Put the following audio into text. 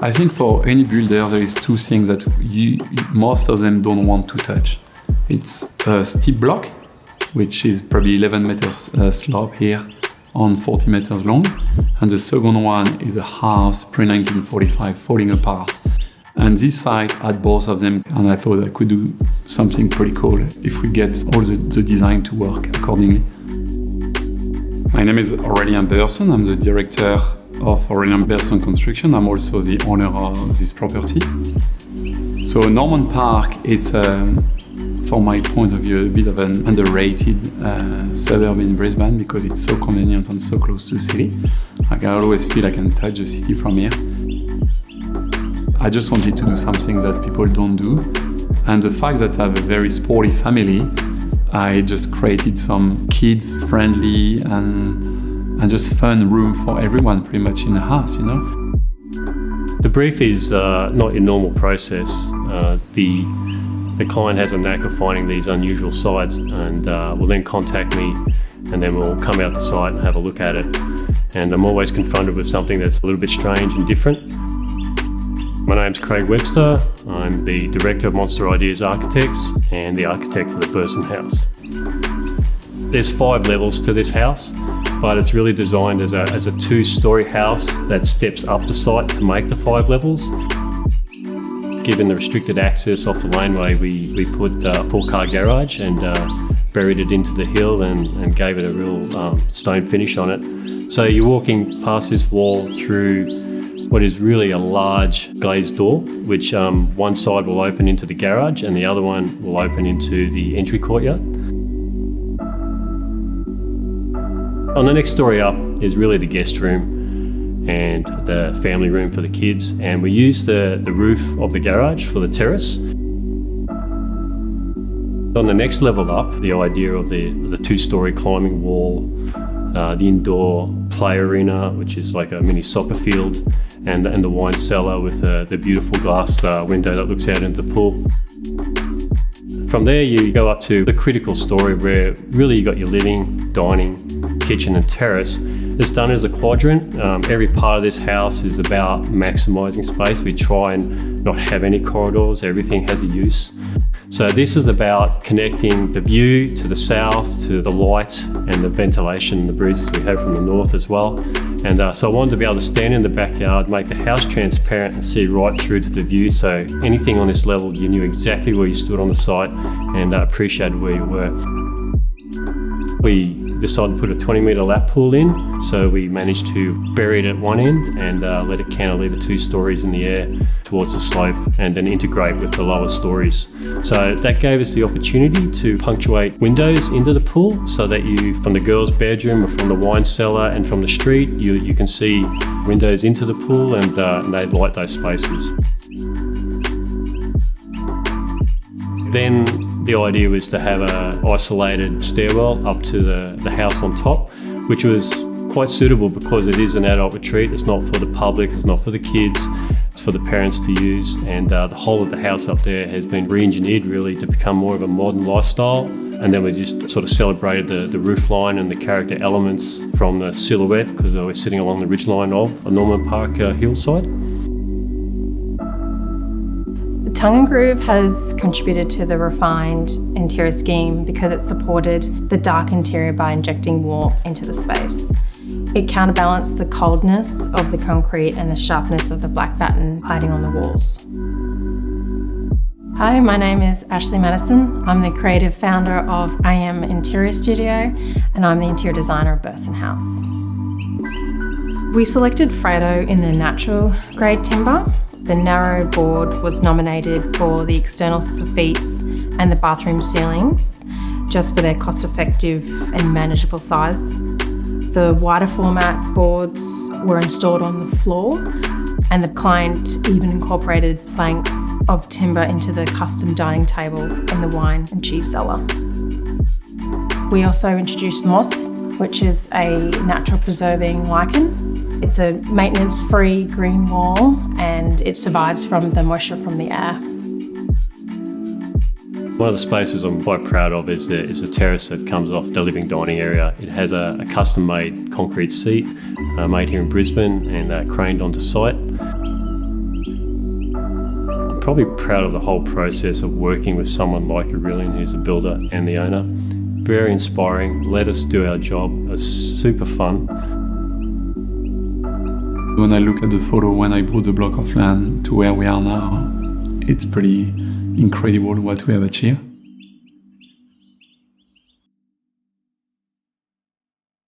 I think for any builder, there is two things that most of them don't want to touch. It's a steep block, which is probably 11 meters slope here on 40 meters long. And the second one is a house pre-1945 falling apart. And this site had both of them, and I thought I could do something pretty cool if we get all the design to work accordingly. My name is Aurélien Berson. I'm the director of Aurélien Berson Construction. I'm also the owner of this property. So Norman Park, it's, from my point of view, a bit of an underrated suburb in Brisbane because it's so convenient and so close to the city. Like, I always feel I can touch the city from here. I just wanted to do something that people don't do. And the fact that I have a very sporty family, I just created some kids-friendly and just fun room for everyone pretty much in the house, you know? The brief is not your normal process. The client has a knack of finding these unusual sites and will then contact me, and then we'll come out to site and have a look at it. And I'm always confronted with something that's a little bit strange and different. My name's Craig Webster. I'm the Director of Monster Ideas Architects and the architect for the Berson House. There's 5 levels to this house, but it's really designed as a 2-storey house that steps up the site to make the 5 levels. Given the restricted access off the laneway, we put a 4-car garage and buried it into the hill and gave it a real stone finish on it. So you're walking past this wall through what is really a large glazed door, which one side will open into the garage and the other one will open into the entry courtyard. On the next story up is really the guest room and the family room for the kids, and we use the roof of the garage for the terrace. On the next level up, the idea of the 2-storey climbing wall, the indoor play arena, which is like a mini soccer field, and the wine cellar with the beautiful glass window that looks out into the pool. From there you go up to the critical story where really you got your living, dining, kitchen and terrace. It's done as a quadrant. Every part of this house is about maximising space. We try and not have any corridors, everything has a use. So this is about connecting the view to the south, to the light and the ventilation and the breezes we have from the north as well. And so I wanted to be able to stand in the backyard, make the house transparent and see right through to the view. So anything on this level, you knew exactly where you stood on the site and appreciated where you were. We decided to put a 20-metre lap pool in, so we managed to bury it at one end and let it cantilever 2 stories in the air towards the slope and then integrate with the lower stories. So that gave us the opportunity to punctuate windows into the pool so that you, from the girls' bedroom or from the wine cellar and from the street, you can see windows into the pool and they'd light those spaces. Then the idea was to have an isolated stairwell up to the house on top, which was quite suitable because it is an adult retreat. It's not for the public, it's not for the kids, it's for the parents to use. And the whole of the house up there has been re-engineered really to become more of a modern lifestyle. And then we just sort of celebrated the roof line and the character elements from the silhouette because we're sitting along the ridgeline of a Norman Park hillside. Tongue and Groove has contributed to the refined interior scheme because it supported the dark interior by injecting warmth into the space. It counterbalanced the coldness of the concrete and the sharpness of the black batten cladding on the walls. Hi, my name is Ashley Madison. I'm the creative founder of AM Interior Studio and I'm the interior designer of Berson House. We selected Fredo in the natural grade timber. The narrow board was nominated for the external soffites and the bathroom ceilings, just for their cost-effective and manageable size. The wider format boards were installed on the floor, and the client even incorporated planks of timber into the custom dining table in the wine and cheese cellar. We also introduced moss, which is a natural preserving lichen. It's a maintenance-free green wall and it survives from the moisture from the air. One of the spaces I'm quite proud of is the terrace that comes off the living dining area. It has a custom-made concrete seat made here in Brisbane and craned onto site. probably proud of the whole process of working with someone like Aurelian, who's the builder and the owner. Very inspiring, let us do our job. It was super fun. When I look at the photo when I bought the block of land to where we are now, it's pretty incredible what we have achieved.